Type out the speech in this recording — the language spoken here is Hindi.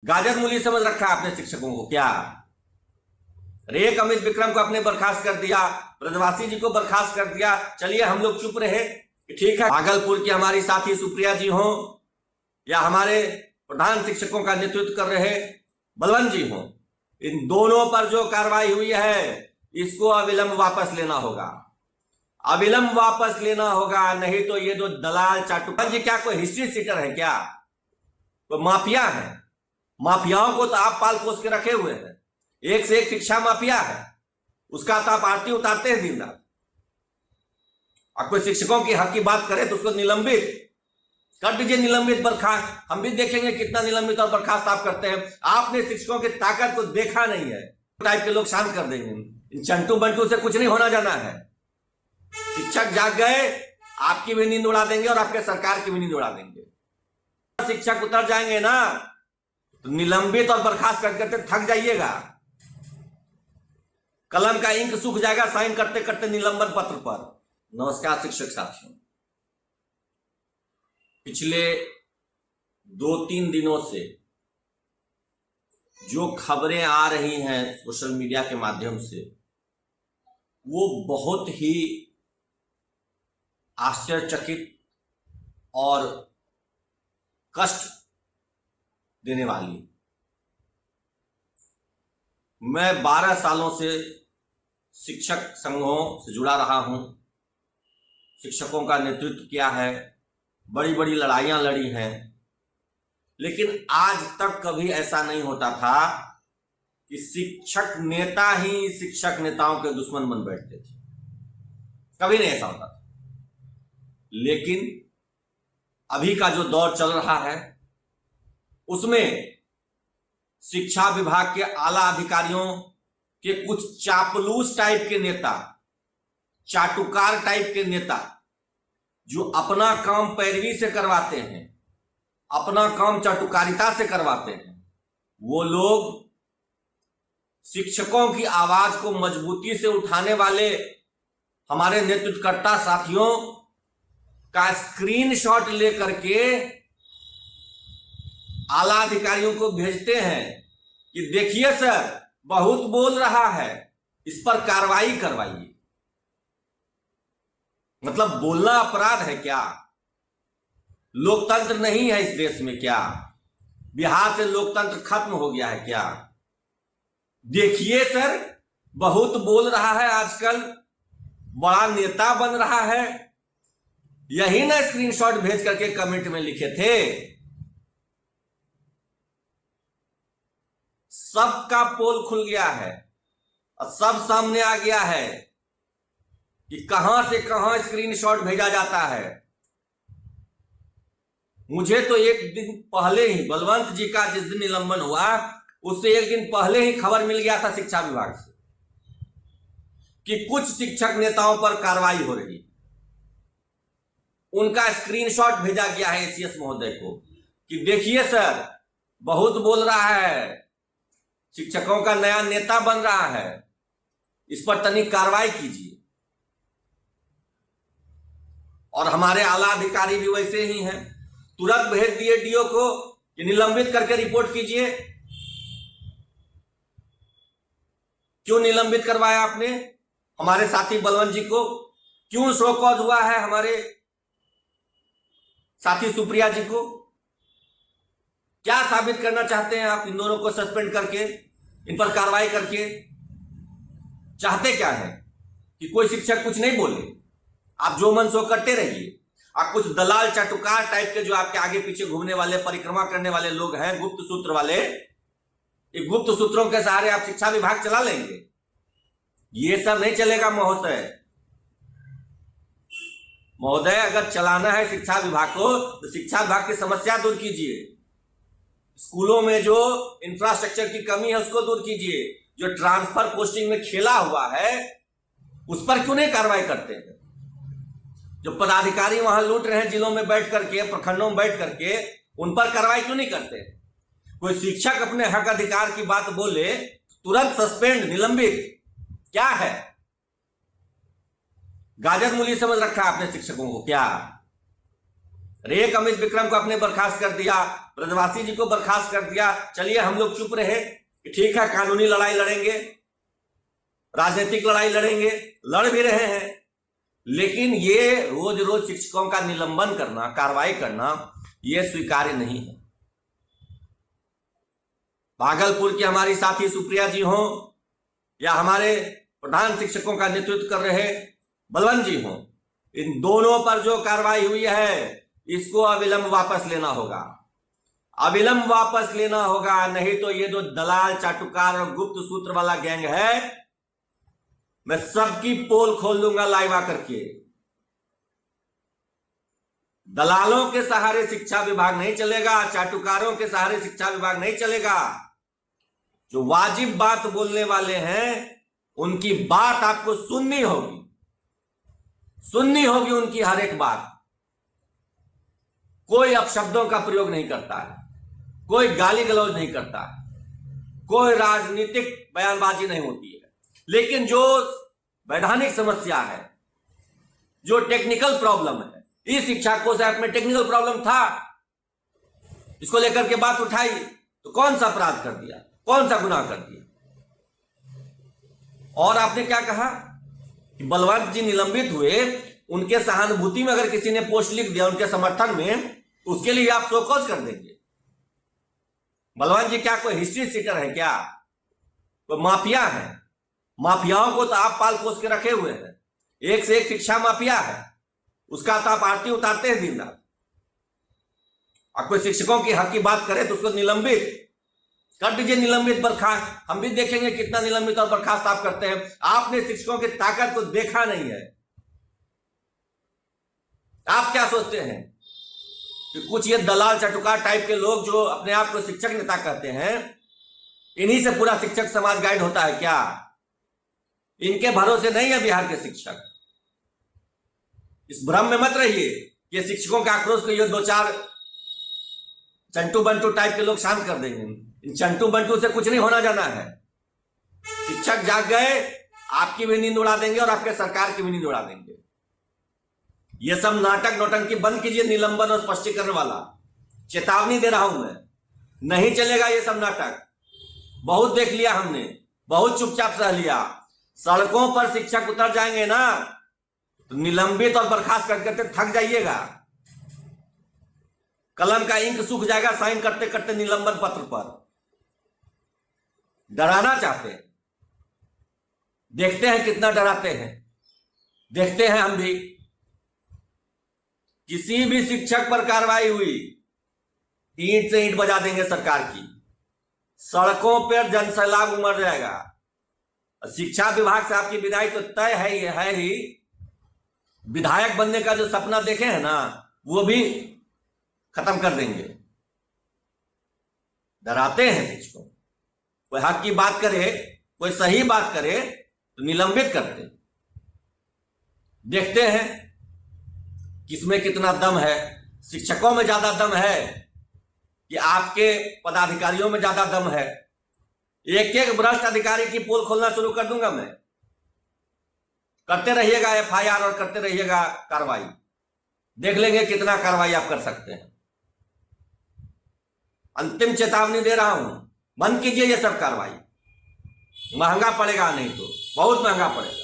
गाजर मूली समझ रखा है आपने शिक्षकों को क्या? एक अमित विक्रम को आपने बर्खास्त कर दिया, ब्रजवासी जी को बर्खास्त कर दिया। चलिए हम लोग चुप रहे कि ठीक है, भागलपुर की हमारी साथी सुप्रिया जी हो या हमारे प्रधान शिक्षकों का नेतृत्व कर रहे बलवंत जी हो, इन दोनों पर जो कार्रवाई हुई है इसको अविलंब वापस लेना होगा, अविलंब वापस लेना होगा। नहीं तो ये जो दलाल चाटुकार जी क्या कोई हिस्ट्री सीटर है क्या? तो माफिया है। माफियाओं को तो आप पाल पोस के रखे हुए हैं। एक से एक शिक्षा माफिया है, उसका तो आप आरती उतारते हैं दिन रात। अब कोई शिक्षकों की हक की बात करे तो उसको निलंबित कर दीजिए, निलंबित बर्खास्त। हम भी देखेंगे कितना निलंबित और बर्खास्त आप करते हैं। आपने शिक्षकों की ताकत को देखा नहीं है, टाइप के लोग शांत कर देंगे। इन चंटू बंटू से कुछ नहीं होना जाना है। शिक्षक जाग गए, आपकी भी नींद उड़ा देंगे और आपके सरकार की भी नींद उड़ा देंगे। शिक्षक उतर जाएंगे ना तो निलंबित और बर्खास्त करते करते थक जाइएगा। कलम का इंक सूख जाएगा साइन करते करते निलंबन पत्र पर। नमस्कार शिक्षक साथियों, पिछले 2-3 दिनों से जो खबरें आ रही हैं सोशल मीडिया के माध्यम से वो बहुत ही आश्चर्यचकित और कष्ट देने वाली। मैं 12 सालों से शिक्षक संघों से जुड़ा रहा हूं, शिक्षकों का नेतृत्व किया है, बड़ी बड़ी लड़ाइयां लड़ी हैं, लेकिन आज तक कभी ऐसा नहीं होता था कि शिक्षक नेता ही शिक्षक नेताओं के दुश्मन बन बैठते थे। कभी नहीं ऐसा होता था। लेकिन अभी का जो दौर चल रहा है उसमें शिक्षा विभाग के आला अधिकारियों के कुछ चापलूस टाइप के नेता, चाटुकार टाइप के नेता जो अपना काम पैरवी से करवाते हैं, अपना काम चाटुकारिता से करवाते हैं, वो लोग शिक्षकों की आवाज को मजबूती से उठाने वाले हमारे नेतृत्वकर्ता साथियों का स्क्रीनशॉट लेकर के आला अधिकारियों को भेजते हैं कि देखिए सर बहुत बोल रहा है, इस पर कार्रवाई करवाइए। मतलब बोलना अपराध है क्या? लोकतंत्र नहीं है इस देश में क्या? बिहार से लोकतंत्र खत्म हो गया है क्या? देखिए सर बहुत बोल रहा है, आजकल बड़ा नेता बन रहा है। यही ना स्क्रीनशॉट भेज करके कमेंट में लिखे थे। सबका पोल खुल गया है और सब सामने आ गया है कि कहां से कहां स्क्रीनशॉट भेजा जाता है। मुझे तो एक दिन पहले ही बलवंत जी का जिस दिन निलंबन हुआ उससे एक दिन पहले ही खबर मिल गया था शिक्षा विभाग से कि कुछ शिक्षक नेताओं पर कार्रवाई हो रही। उनका स्क्रीनशॉट भेजा गया है एसीएस महोदय को कि देखिए सर बहुत बोल रहा है, शिक्षकों का नया नेता बन रहा है, इस पर तनिक कार्रवाई कीजिए। और हमारे आला अधिकारी भी वैसे ही हैं, तुरंत भेज दिए डीओ को कि निलंबित करके रिपोर्ट कीजिए। क्यों निलंबित करवाया आपने हमारे साथी बलवंत जी को? क्यों शो कॉज हुआ है हमारे साथी सुप्रिया जी को? क्या साबित करना चाहते हैं आप इन दोनों को सस्पेंड करके, इन पर कार्रवाई करके? चाहते क्या है कि कोई शिक्षक कुछ नहीं बोले, आप जो मन सो करते रहिए। आप कुछ दलाल चाटुकार टाइप के जो आपके आगे पीछे घूमने वाले, परिक्रमा करने वाले लोग हैं, गुप्त सूत्र वाले, ये गुप्त सूत्रों के सहारे आप शिक्षा विभाग चला लेंगे। ये सब नहीं चलेगा महोदय। महोदय अगर चलाना है शिक्षा विभाग को तो शिक्षा विभाग की समस्या दूर कीजिए। स्कूलों में जो इंफ्रास्ट्रक्चर की कमी है उसको दूर कीजिए। जो ट्रांसफर पोस्टिंग में खेला हुआ है उस पर क्यों नहीं कार्रवाई करते हैं? जो पदाधिकारी वहां लूट रहे हैं जिलों में बैठ करके, प्रखंडों में बैठ करके, उन पर कार्रवाई क्यों नहीं करते? कोई शिक्षक अपने हक अधिकार की बात बोले तुरंत सस्पेंड, निलंबित। क्या है? गाजर मूली समझ रखा है आपने शिक्षकों को क्या? रेक अमित विक्रम को आपने बर्खास्त कर दिया, ब्रजवासी जी को बर्खास्त कर दिया। चलिए हम लोग चुप रहे कि ठीक है, कानूनी लड़ाई लड़ेंगे, राजनीतिक लड़ाई लड़ेंगे, लड़ भी रहे हैं। लेकिन ये रोज रोज शिक्षकों का निलंबन करना, कार्रवाई करना, यह स्वीकार्य नहीं है। भागलपुर की हमारी साथी सुप्रिया जी हो या हमारे प्रधान शिक्षकों का नेतृत्व कर रहे बलवंत जी हो, इन दोनों पर जो कार्रवाई हुई है इसको अविलंब वापस लेना होगा, अविलंब वापस लेना होगा। नहीं तो ये जो दलाल, चाटुकार और गुप्त सूत्र वाला गैंग है, मैं सबकी पोल खोल दूंगा लाइव आकर के। दलालों के सहारे शिक्षा विभाग नहीं चलेगा, चाटुकारों के सहारे शिक्षा विभाग नहीं चलेगा। जो वाजिब बात बोलने वाले हैं उनकी बात आपको सुननी होगी, सुननी होगी उनकी हर एक बात। कोई अपशब्दों का प्रयोग नहीं करता है, कोई गाली गलौज नहीं करता है, कोई राजनीतिक बयानबाजी नहीं होती है। लेकिन जो वैधानिक समस्या है, जो टेक्निकल प्रॉब्लम है, इस शिक्षा कोष एक्ट में टेक्निकल प्रॉब्लम था, इसको लेकर के बात उठाई तो कौन सा अपराध कर दिया, कौन सा गुनाह कर दिया। और आपने क्या कहा कि बलवंत जी निलंबित हुए, उनके सहानुभूति में अगर किसी ने पोस्ट लिख दिया उनके समर्थन में, उसके लिए आप शो कॉज कर देंगे। बलवंत जी क्या कोई हिस्ट्री सीटर है क्या? कोई माफिया है? माफियाओं को तो आप पाल पोस के रखे हुए हैं, एक से एक शिक्षा माफिया है, उसका तो आप आरती उतारते हैं दिन रात। अब कोई शिक्षकों की हक की बात करे तो उसको निलंबित कर दीजिए, निलंबित बर्खास्त। हम भी देखेंगे कितना निलंबित और बर्खास्त आप करते हैं। आपने शिक्षकों की ताकत को देखा नहीं है। आप क्या सोचते हैं कि कुछ ये दलाल चटुकार टाइप के लोग जो अपने आप को शिक्षक नेता कहते हैं, इन्हीं से पूरा शिक्षक समाज गाइड होता है क्या? इनके भरोसे नहीं है बिहार के शिक्षक। इस भ्रम में मत रहिए कि शिक्षकों के आक्रोश को ये दो चार चंटू बंटू टाइप के लोग शांत कर देंगे। इन चंटू बंटू से कुछ नहीं होना जाना है। शिक्षक जाग गए, आपकी भी नींद उड़ा देंगे और आपके सरकार की भी नींद उड़ा देंगे। ये सब नाटक नौटंकी बंद कीजिए, निलंबन और स्पष्टीकरण वाला। चेतावनी दे रहा हूं मैं, नहीं चलेगा ये सब नाटक। बहुत देख लिया हमने, बहुत चुपचाप सह लिया। सड़कों पर शिक्षक उतर जाएंगे ना तो निलंबित और बर्खास्त करते थक जाइएगा। कलम का इंक सूख जाएगा साइन करते करते निलंबन पत्र पर। डराना चाहते हैं, देखते हैं कितना डराते हैं, देखते हैं हम भी। किसी भी शिक्षक पर कार्रवाई हुई, ईंट से ईंट बजा देंगे सरकार की। सड़कों पर जनसैलाब उमड़ जाएगा। शिक्षा विभाग से आपकी विदाई तो तय है ही। विधायक बनने का जो सपना देखे हैं ना, वो भी खत्म कर देंगे। डराते हैं शिक्षकों। कोई हक की बात करे, कोई सही बात करे तो निलंबित करते। देखते हैं किसमें कितना दम है। शिक्षकों में ज्यादा दम है कि आपके पदाधिकारियों में ज्यादा दम है? एक एक भ्रष्ट अधिकारी की पोल खोलना शुरू कर दूंगा मैं। करते रहिएगा एफआईआर और करते रहिएगा कार्रवाई। देख लेंगे कितना कार्रवाई आप कर सकते हैं। अंतिम चेतावनी दे रहा हूं, बंद कीजिए ये सब कार्रवाई। महंगा पड़ेगा, नहीं तो बहुत महंगा पड़ेगा।